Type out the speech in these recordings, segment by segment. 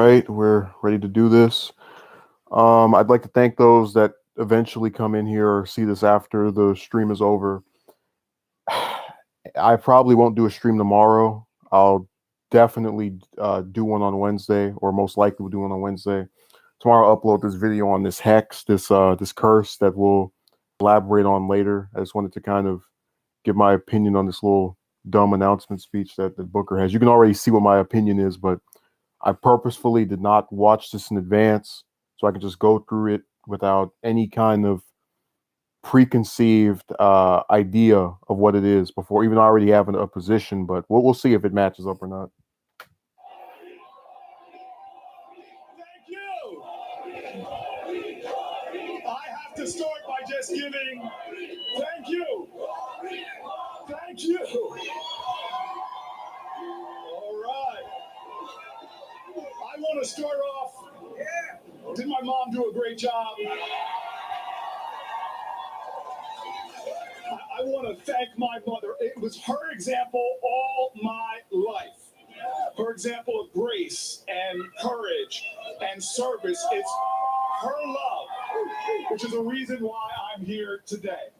right, we're ready to do this. I'd like to thank those that eventually come in here or see this after the stream is over. I probably won't do a stream tomorrow. I'll definitely do one on Wednesday, or most likely will do one on Wednesday. Tomorrow, I'll upload this video on this hex, this curse that we'll elaborate on later. I just wanted to kind of give my opinion on this little dumb announcement speech that Booker has. You can already see what my opinion is, but I purposefully did not watch this in advance so I could just go through it without any kind of preconceived idea of what it is before even already having a position. But we'll see if it matches up or not. Thank you. I have to start by just giving thank you. Thank you. All right. I want to start off. Did my mom do a great job? I want to thank my mother. It was her example all my life. Her example of grace and courage and service. It's her love, which is a reason why I'm here today.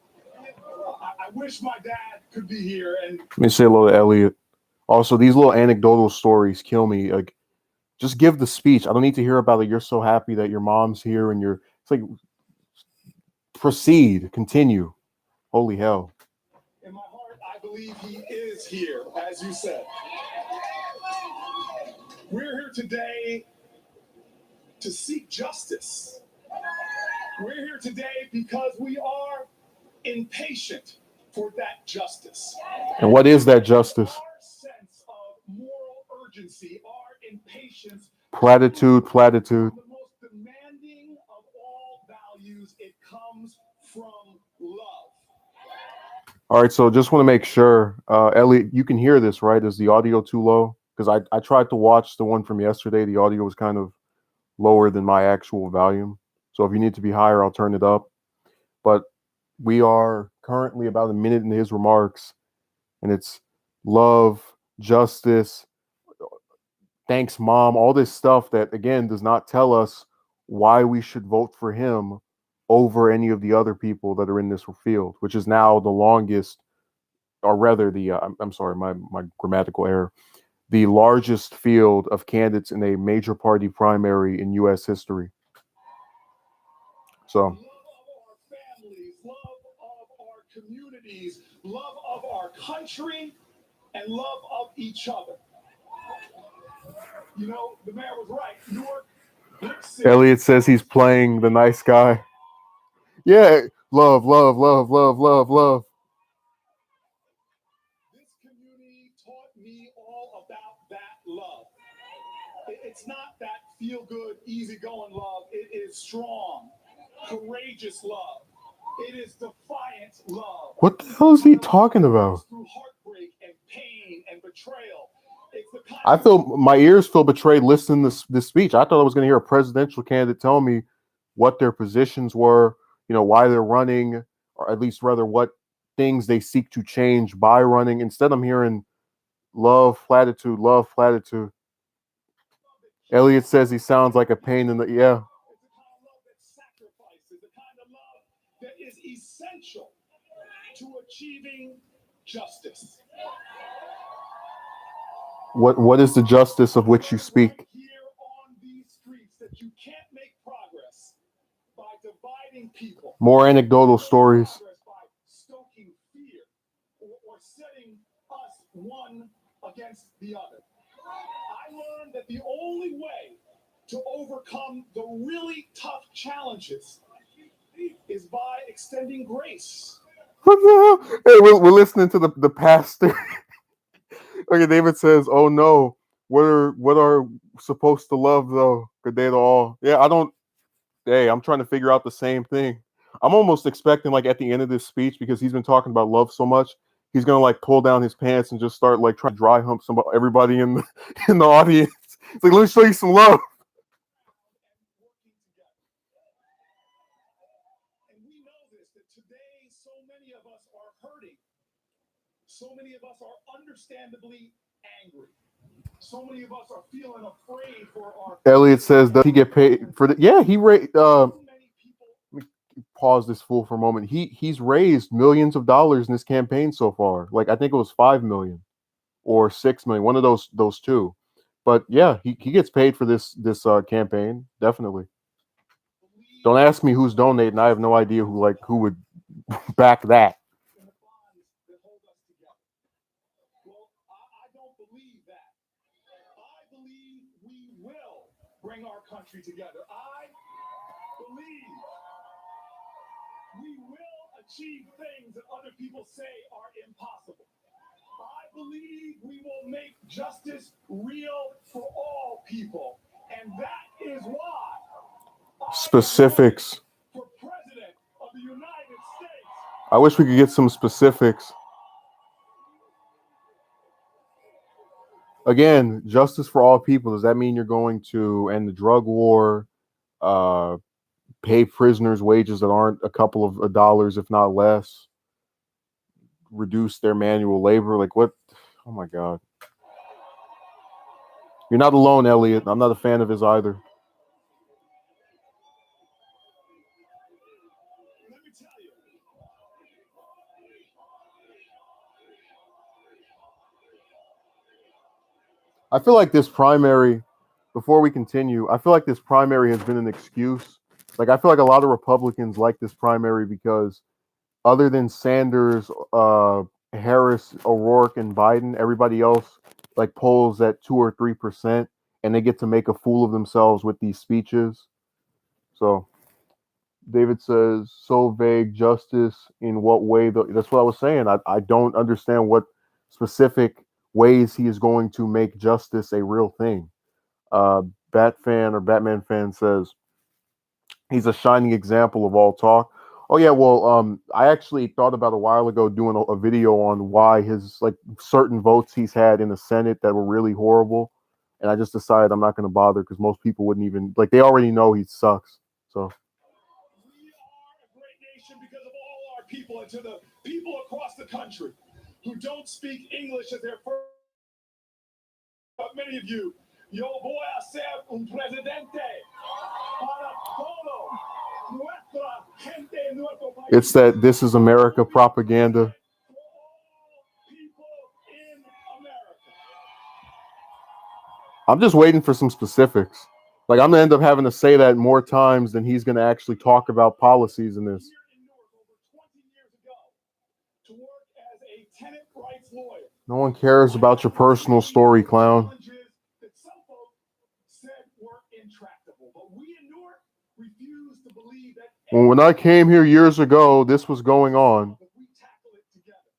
I wish my dad could be here. And let me say hello to Elliot. Also, these little anecdotal stories kill me. Like, just give the speech. I don't need to hear about it. You're so happy that your mom's here and you're. It's like, proceed, continue. Holy hell. In my heart, I believe he is here, as you said. We're here today to seek justice. We're here today because we are impatient for that justice. And what is that justice? Our sense of moral urgency, our impatience. Platitude. The most demanding of all values, it comes from love. All right, so just want to make sure, Elliot, you can hear this, right? Is the audio too low? Because I tried to watch the one from yesterday. The audio was kind of lower than my actual volume. So if you need to be higher, I'll turn it up. But we are currently about a minute into his remarks, and it's love, justice, thanks, mom, all this stuff that, again, does not tell us why we should vote for him over any of the other people that are in this field, which is now the longest, or rather I'm sorry, my grammatical error, the largest field of candidates in a major party primary in U.S. history. So, love of our families, love of our communities, love of our country, and love of each other. You know, the mayor was right. Newark, big city. Elliot says he's playing the nice guy. Yeah, love, love, love, love, love, love. This community taught me all about that love. It's not that feel-good, easy-going love. It is strong, courageous love. It is defiant love. What the hell is he talking about? Through heartbreak and pain and betrayal. It's the kind I feel my ears feel betrayed listening to this speech. I thought I was going to hear a presidential candidate tell me what their positions were, why they're running, or at least rather what things they seek to change by running. Instead, I'm hearing love, platitude, love, platitude. Elliot says he sounds like a pain in the, yeah. It's the kind of love that sacrifices, the kind of love that is essential to achieving justice. What is the justice of which you speak? Here on these streets that you can't make progress by dividing people. More anecdotal stories. By stoking fear or setting us one against the other. I learned that the only way to overcome the really tough challenges is by extending grace. What the hell? Hey, we're listening to the pastor. Okay, David says, "Oh no, what are supposed to love though? Could they all?" Yeah, I don't. Hey, I'm trying to figure out the same thing. I'm almost expecting, like, at the end of this speech, because he's been talking about love so much, he's gonna like pull down his pants and just start like trying to dry hump everybody in the audience. It's like, let me show you some love. And we know this, that today so many of us are hurting. So many of us are understandably angry. So many of us are feeling afraid for our. Elliot says, does he get paid for the? Yeah, he So many people. pause this fool for a moment. He's raised millions of dollars in this campaign so far. Like I think it was 5 million or 6 million, one of those two. But yeah, he gets paid for this campaign, definitely. Don't ask me who's donating. I have no idea who would back that. In the bonds that hold us together. Well, I don't believe that. I believe we will bring our country together. I believe we will achieve things that other people say are impossible. I believe we will make justice real for all people. And that is why Specifics. for President of the United States. I wish we could get some specifics. Again, justice for all people. Does that mean you're going to end the drug war, uh, pay prisoners wages that aren't a couple of dollars, if not less, reduce their manual labor? Like what? Oh my God. You're not alone, Elliot. I'm not a fan of his either. Let me tell you. I feel like this primary, before we continue, I feel like this primary has been an excuse. Like I feel like a lot of Republicans like this primary because other than Sanders, Harris, O'Rourke, and Biden, everybody else like polls at 2 or 3%, and they get to make a fool of themselves with these speeches. So David says, so vague, justice in what way? That's what I was saying. I don't understand what specific ways he is going to make justice a real thing. Batman fan says, he's a shining example of all talk. Oh yeah, well, I actually thought about a while ago doing a video on why his like certain votes he's had in the Senate that were really horrible, and I just decided I'm not going to bother because most people wouldn't even like they already know he sucks. So We are a great nation because of all our people, and to the people across the country who don't speak English as their first. Many of you, yo voy a ser un presidente para todo nuestra gente, nuestro país. it's that this is America propaganda. For all people in America. I'm just waiting for some specifics. Like I'm gonna end up having to say that more times than he's gonna actually talk about policies in this. Here in Newark over 20 years ago to work as a tenant rights lawyer. No one cares about your personal story, clown. Challenges that some folks said were intractable, but we in Newark refuse to believe that. Well, when I came here years ago, this was going on. We tackle it together.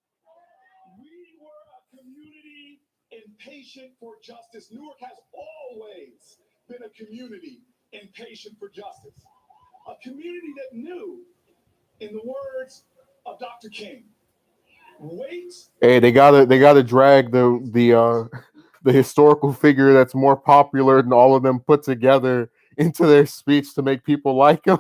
We were a community impatient for justice. Newark has always been a community impatient for justice. A community that knew, in the words of Dr. King, wait. Hey, they gotta drag the historical figure that's more popular than all of them put together into their speech to make people like him.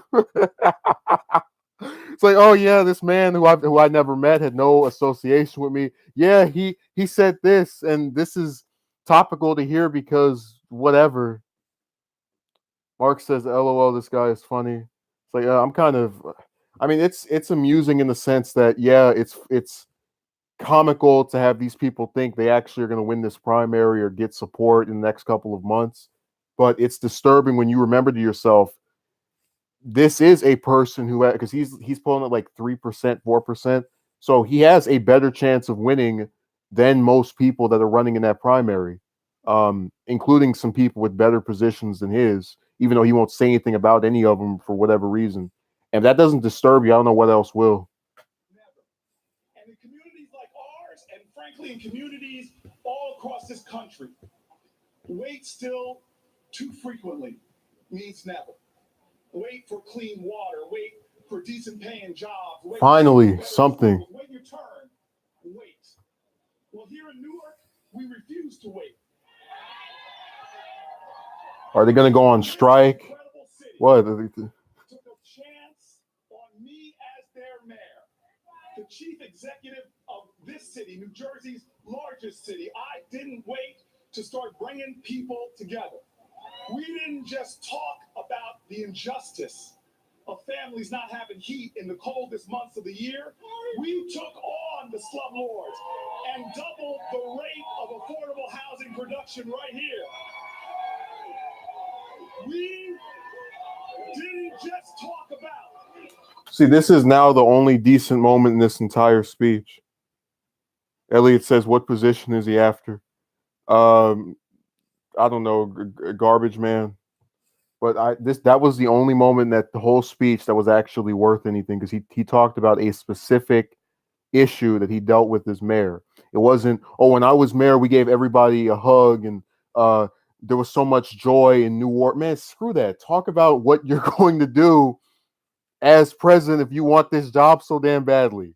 It's like, oh yeah, this man who I never met, had no association with me. Yeah, he said this, and this is topical to hear because whatever. Mark says, "LOL, this guy is funny." It's like I'm kind of, I mean, it's amusing in the sense that yeah, it's comical to have these people think they actually are going to win this primary or get support in the next couple of months, but it's disturbing when you remember to yourself this is a person who, because he's pulling at like 3%, 4%, so he has a better chance of winning than most people that are running in that primary, including some people with better positions than his, even though he won't say anything about any of them for whatever reason. And if that doesn't disturb you, I don't know what else will. Never. And in communities like ours, and frankly in communities all across this country, wait still too frequently means never. Wait for clean water, wait for decent paying jobs. Wait Finally, something. Schools. Wait your turn, wait. Well, here in Newark, we refuse to wait. Are they going to go on strike? What? Took a chance on me as their mayor, the chief executive of this city, New Jersey's largest city. I didn't wait to start bringing people together. We didn't just talk about the injustice of families not having heat in the coldest months of the year. We took on the slumlords and doubled the rate of affordable housing production right here. We didn't just talk about. See, this is now the only decent moment in this entire speech. Elliot says, "What position is he after?" I don't know, garbage man. But that was the only moment that the whole speech that was actually worth anything, because he talked about a specific issue that he dealt with as mayor. It wasn't, oh, when I was mayor, we gave everybody a hug and there was so much joy in New Orleans. Man, screw that. Talk about what you're going to do as president if you want this job so damn badly.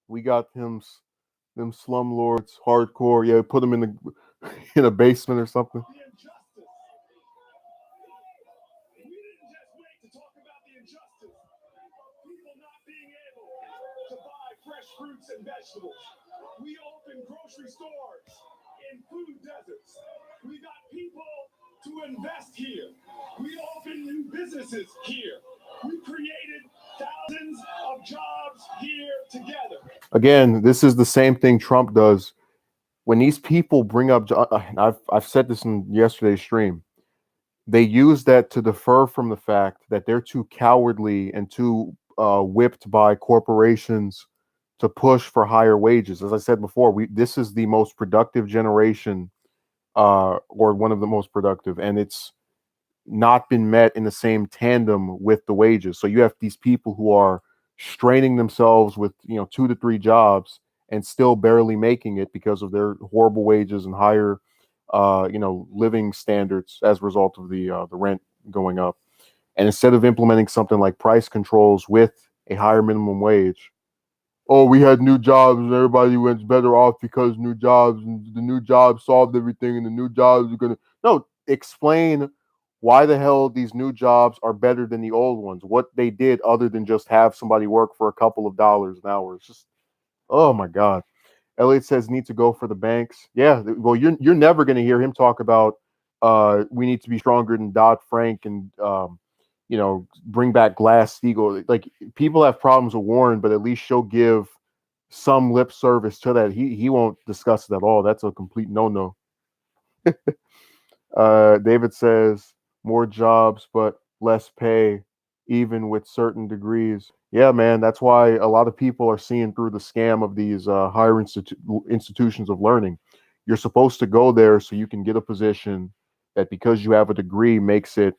We got them slumlords, hardcore. Yeah, put them in a basement or something. The injustice. We didn't just wait to talk about the injustice. People not being able to buy fresh fruits and vegetables. We opened grocery stores in food deserts. We got people to invest here. We opened new businesses here. We created thousands of jobs here together. Again, this is the same thing Trump does. When these people bring up, I've said this in yesterday's stream, they use that to defer from the fact that they're too cowardly and too whipped by corporations to push for higher wages. As I said before, this is the most productive generation, or one of the most productive, and it's not been met in the same tandem with the wages. So you have these people who are straining themselves with 2 to 3 jobs and still barely making it because of their horrible wages and higher living standards as a result of the rent going up. And instead of implementing something like price controls with a higher minimum wage, oh, we had new jobs and everybody went better off because new jobs, and the new jobs solved everything and the new jobs are going to... No, explain why the hell these new jobs are better than the old ones, what they did other than just have somebody work for a couple of dollars an hour. It's just, oh my God. Elliot says need to go for the banks. Yeah, well, you're never going to hear him talk about we need to be stronger than Dodd-Frank and bring back Glass-Steagall. Like, people have problems with Warren, but at least she'll give some lip service to that. He won't discuss it at all. That's a complete no-no. David says more jobs but less pay, even with certain degrees. Yeah, man, that's why a lot of people are seeing through the scam of these higher institutions of learning. You're supposed to go there so you can get a position that, because you have a degree, makes it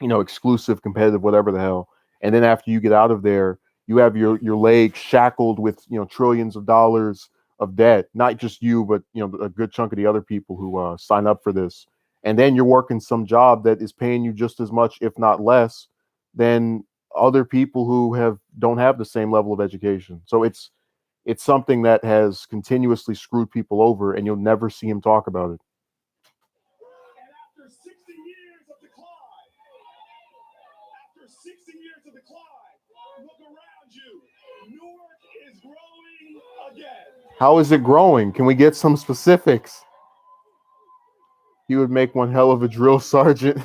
exclusive, competitive, whatever the hell. And then after you get out of there, you have your legs shackled with trillions of dollars of debt. Not just you, but a good chunk of the other people who sign up for this. And then you're working some job that is paying you just as much, if not less, than other people who don't have the same level of education. So it's something that has continuously screwed people over, and you'll never see him talk about it. And after 60 years of decline, look around you. Newark is growing again. How is it growing? Can we get some specifics? He would make one hell of a drill sergeant.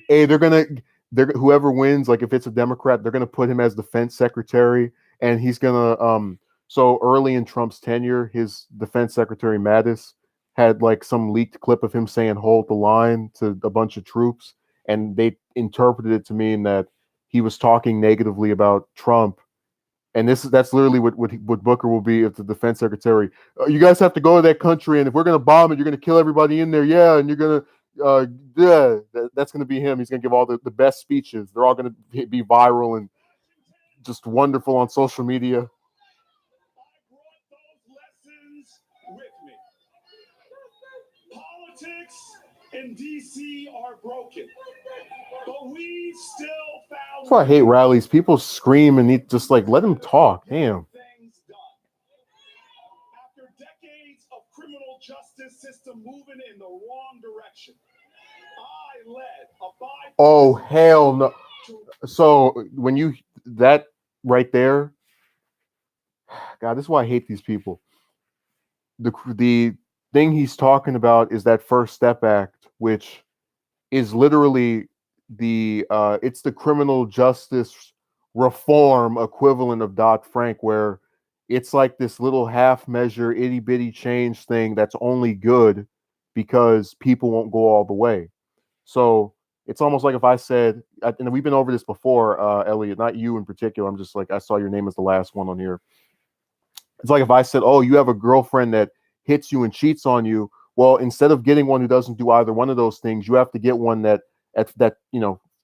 Hey, whoever wins, like if it's a Democrat, they're gonna put him as defense secretary, and he's gonna so early in Trump's tenure, his defense secretary Mattis had like some leaked clip of him saying "hold the line" to a bunch of troops, and they interpreted it to mean that he was talking negatively about Trump. And that's literally what Booker will be if the defense secretary. You guys have to go to that country, and if we're gonna bomb it, you're gonna kill everybody in there. Yeah, and you're gonna that's gonna be him. He's gonna give all the best speeches. They're all gonna be viral and just wonderful on social media. I brought those lessons with me. Politics in DC are broken, but we still found. That's why I hate rallies. People scream and just like let them talk. Damn. Things done. After decades of criminal justice system moving in the wrong direction, I led a bipartisan. Oh hell no! So when that right there, God, this is why I hate these people. the thing he's talking about is that First Step Act, which is literally it's the criminal justice reform equivalent of Dodd-Frank, where it's like this little half measure itty bitty change thing that's only good because people won't go all the way. So it's almost like if I said, and we've been over this before, Elliot, not you in particular. I'm just like, I saw your name as the last one on here. It's like if I said, "Oh, you have a girlfriend that hits you and cheats on you." Well, instead of getting one who doesn't do either one of those things, you have to get one that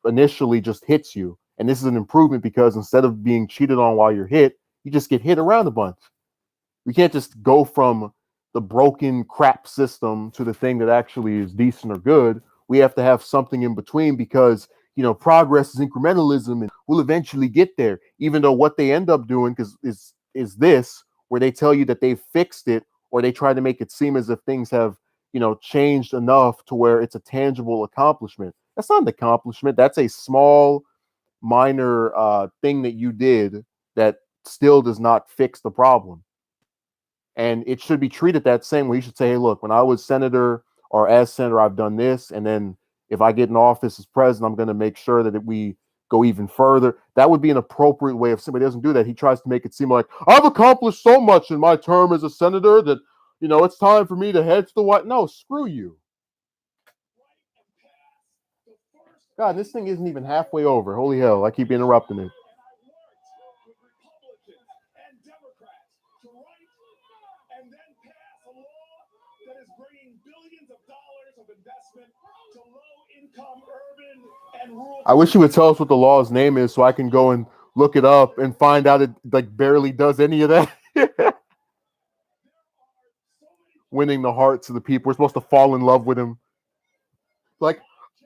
initially just hits you. And this is an improvement because instead of being cheated on while you're hit, you just get hit around a bunch. We can't just go from the broken crap system to the thing that actually is decent or good. We have to have something in between because progress is incrementalism and we'll eventually get there. Even though what they end up doing is this, where they tell you that they fixed it, or they try to make it seem as if things have changed enough to where it's a tangible accomplishment. That's not an accomplishment. That's a small minor thing that you did that still does not fix the problem. And it should be treated that same way. You should say, hey, look, when I was senator or as senator, I've done this. And then if I get in office as president, I'm going to make sure that we go even further. That would be an appropriate way. If somebody doesn't do that, he tries to make it seem like I've accomplished so much in my term as a senator that, it's time for me to head to the White. No, screw you. God, this thing isn't even halfway over. Holy hell, I keep interrupting it. And then pass a law that is bringing billions of dollars of investment to low-income urban and rural. I wish you would tell us what the law's name is so I can go and look it up and find out it like barely does any of that. Winning the hearts of the people. We're supposed to fall in love with him. Like,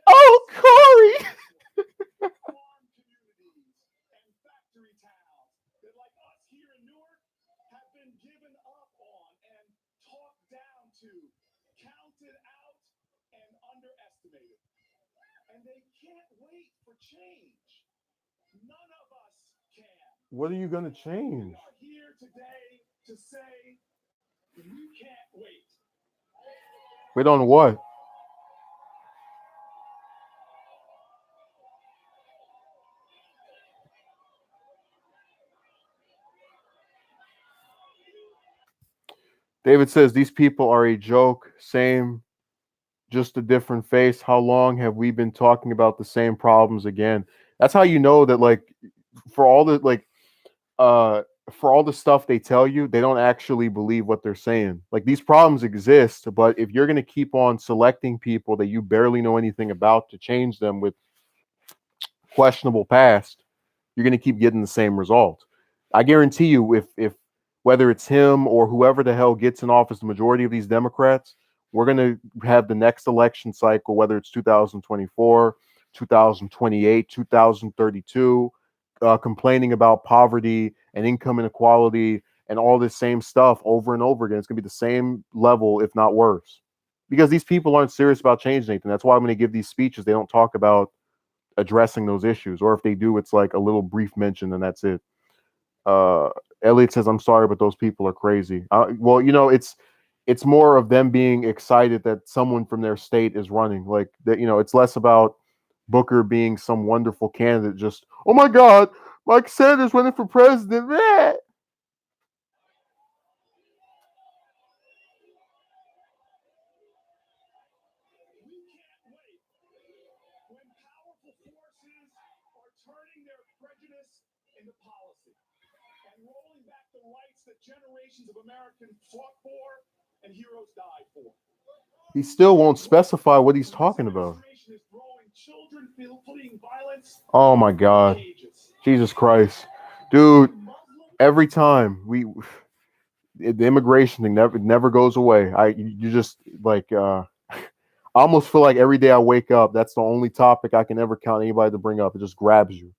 oh, Cory! Counted out and underestimated. And they can't wait for change. None of us can. What are you going to change? We are here today to say we can't wait. Wait on what? David says these people are a joke. Same, just a different face. How long have we been talking about the same problems again? That's how you know that, like, for all the for all the stuff they tell you, they don't actually believe what they're saying. Like, these problems exist, but if you're going to keep on selecting people that you barely know anything about to change them with questionable past, you're going to keep getting the same result. I guarantee you, if whether it's him or whoever the hell gets in office, the majority of these Democrats, we're going to have the next election cycle, whether it's 2024, 2028, 2032, complaining about poverty and income inequality and all this same stuff over and over again. It's going to be the same level, if not worse, because these people aren't serious about changing anything. That's why when they give these speeches, they don't talk about addressing those issues, or if they do, it's like a little brief mention and that's it. Uh, Elliot says, "I'm sorry, but those people are crazy." Well, it's more of them being excited that someone from their state is running. Like that, it's less about Booker being some wonderful candidate. Just, oh my God, Mike Sanders running for president. Meh. Turning their prejudice into policy and rolling back the rights that generations of Americans fought for and heroes died for. He still won't specify what he's talking about. Oh my God. Jesus Christ. Dude, every time the immigration thing never goes away. You just like I almost feel like every day I wake up, that's the only topic I can ever count anybody to bring up. It just grabs you.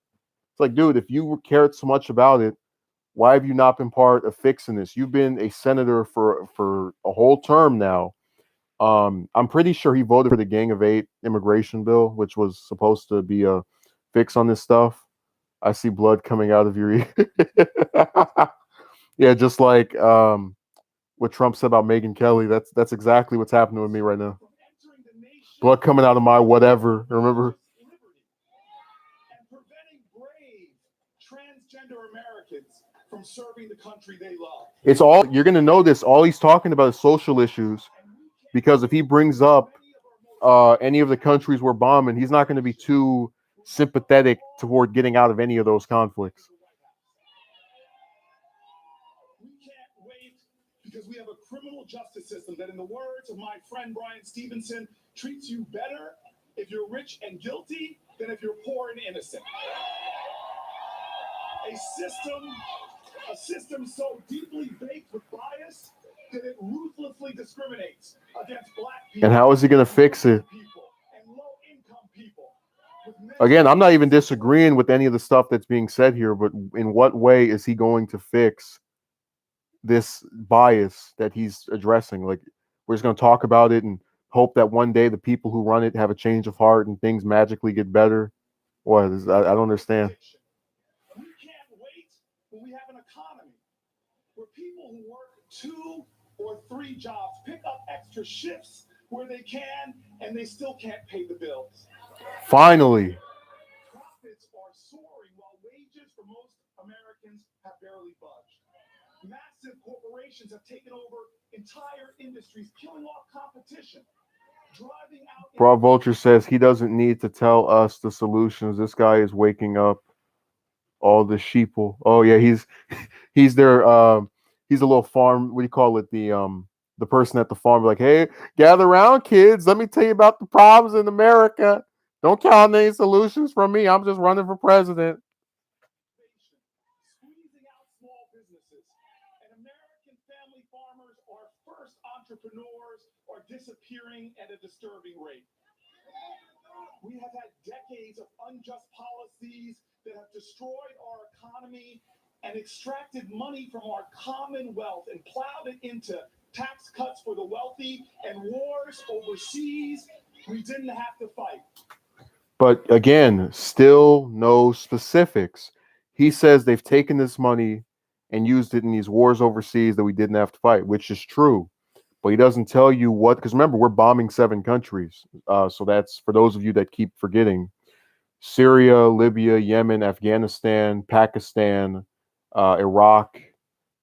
It's like, dude, if you cared so much about it, why have you not been part of fixing this? You've been a senator for a whole term now. I'm pretty sure he voted for the Gang of Eight immigration bill, which was supposed to be a fix on this stuff. I see blood coming out of your ear. Yeah, just like what Trump said about Megyn Kelly. That's exactly what's happening with me right now. From entering the nation Blood coming out of my whatever. Remember? liberty and preventing brave transgender Americans from serving the country they love. It's all you're gonna know this. All he's talking about is social issues, because if he brings up any of the countries we're bombing, he's not going to be too sympathetic toward getting out of any of those conflicts. We can't wait because we have a criminal justice system that, in the words of my friend Brian Stevenson, treats you better if you're rich and guilty than if you're poor and innocent. A system so deeply baked with bias that it ruthlessly discriminates against black people. And how is he going to fix it? And low-income people. Again, I'm not even disagreeing with any of the stuff that's being said here, but in what way is he going to fix this bias that he's addressing? Like, we're just going to talk about it and hope that one day the people who run it have a change of heart and things magically get better? What? I don't understand. We can't wait when we have an economy where people who work 2 or 3 jobs pick up extra shifts where they can, and they still can't pay the bills. Finally. Profits are soaring while wages for most Americans have barely budged. Massive corporations have taken over entire industries, killing off competition. Driving out. Broad Vulture says he doesn't need to tell us the solutions. This guy is waking up all the sheeple. Oh yeah, he's their he's a little farm. What do you call it? The person at the farm, like, hey, gather around, kids. Let me tell you about the problems in America. Don't count on any solutions from me. I'm just running for president. Squeezing out small businesses. And American family farmers, our first entrepreneurs, are disappearing at a disturbing rate. We have had decades of unjust policies that have destroyed our economy and extracted money from our common wealth and plowed it into tax cuts for the wealthy and wars overseas we didn't have to fight. But again, still no specifics. He says they've taken this money and used it in these wars overseas that we didn't have to fight, which is true. But he doesn't tell you what, because remember, we're bombing 7 countries. So that's, for those of you that keep forgetting, Syria, Libya, Yemen, Afghanistan, Pakistan, Iraq,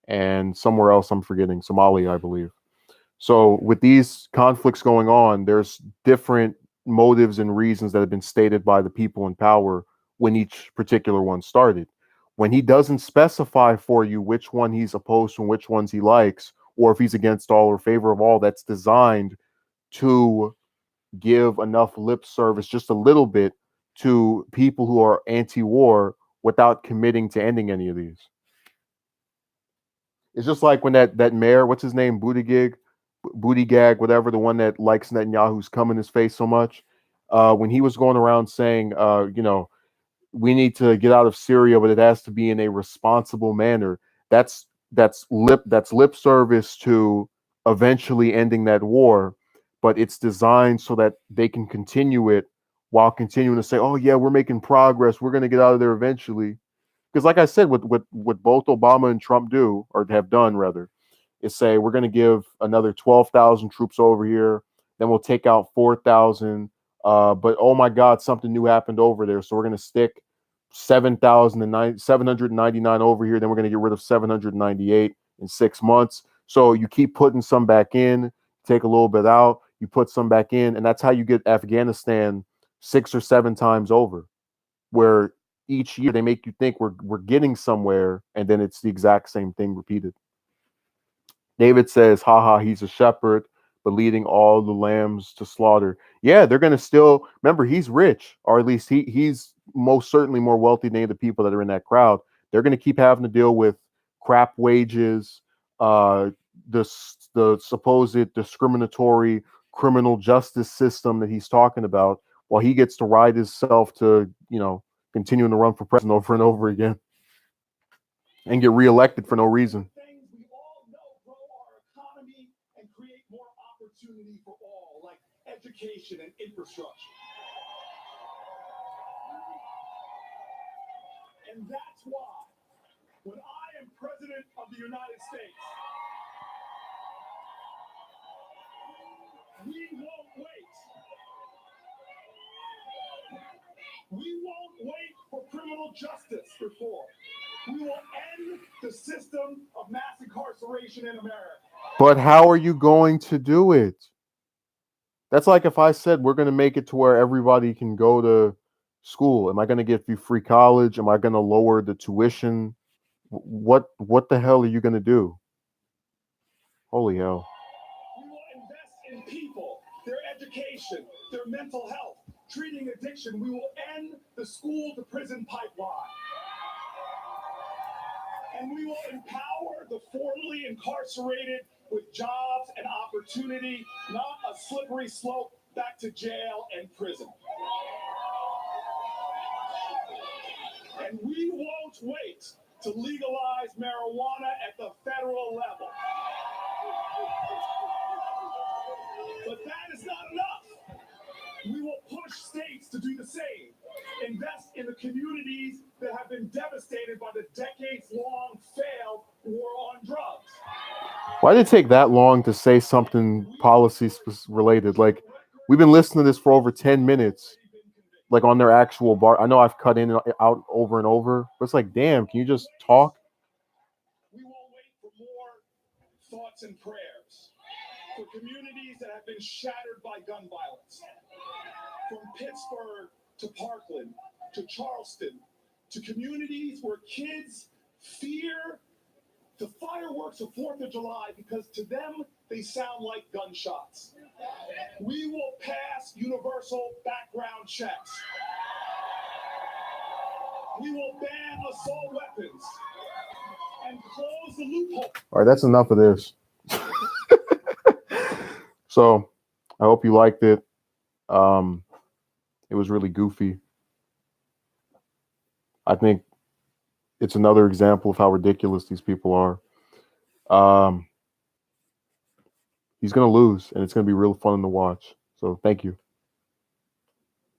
and somewhere else I'm forgetting, Somalia, I believe. So with these conflicts going on, there's different motives and reasons that have been stated by the people in power when each particular one started. When he doesn't specify for you which one he's opposed to and which ones he likes, or if he's against all or favor of all, that's designed to give enough lip service, just a little bit, to people who are anti-war without committing to ending any of these. It's just like when that mayor, what's his name, Buttigieg, whatever, the one that likes Netanyahu's cum in his face so much, when he was going around saying, we need to get out of Syria, but it has to be in a responsible manner. That's lip service to eventually ending that war, but it's designed so that they can continue it while continuing to say, "Oh yeah, we're making progress. We're going to get out of there eventually." Because, like I said, what both Obama and Trump do, or have done rather, is say we're going to give another 12,000 troops over here, then we'll take out 4,000. But oh my God, something new happened over there, so we're going to stick 799 over here. Then we're going to get rid of 798 in 6 months. So you keep putting some back in, take a little bit out, you put some back in, and that's how you get Afghanistan 6 or 7 times over, where each year they make you think we're getting somewhere, and then it's the exact same thing repeated. David says, haha, he's a shepherd, but leading all the lambs to slaughter. Yeah, they're going to still, remember, he's rich, or at least he's most certainly more wealthy than the people that are in that crowd. They're going to keep having to deal with crap wages, the supposed discriminatory criminal justice system that he's talking about, while he gets to ride himself to, continuing to run for president over and over again and get reelected for no reason. Things we all know grow our economy and create more opportunity for all, like education and infrastructure. And that's why, when I am president of the United States, We won't wait. We won't wait for criminal justice reform. We will end the system of mass incarceration in America. But how are you going to do it? That's like if I said we're going to make it to where everybody can go to school. Am I going to give you free college? Am I going to lower the tuition? What the hell are you going to do? Holy hell. We will invest in people, their education, their mental health, treating addiction. We will end the school to prison pipeline. And we will empower the formerly incarcerated with jobs and opportunity, not a slippery slope back to jail and prison. And we won't wait to legalize marijuana at the federal level. But that is not enough. We will push states to do the same. Invest in the communities that have been devastated by the decades-long failed war on drugs. Why did it take that long to say something policy related? Like, we've been listening to this for over 10 minutes, like on their actual bar. I know I've cut in and out over and over, but it's like, damn, can you just talk? We won't wait for more thoughts and prayers for communities that have been shattered by gun violence. From Pittsburgh to Parkland to Charleston to communities where kids fear the fireworks of 4th of July because to them they sound like gunshots. We will pass universal background checks. We will ban assault weapons and close the loophole. All right, that's enough of this. So I hope you liked it. It was really goofy. I think it's another example of how ridiculous these people are. He's going to lose, and it's going to be real fun to watch. So thank you.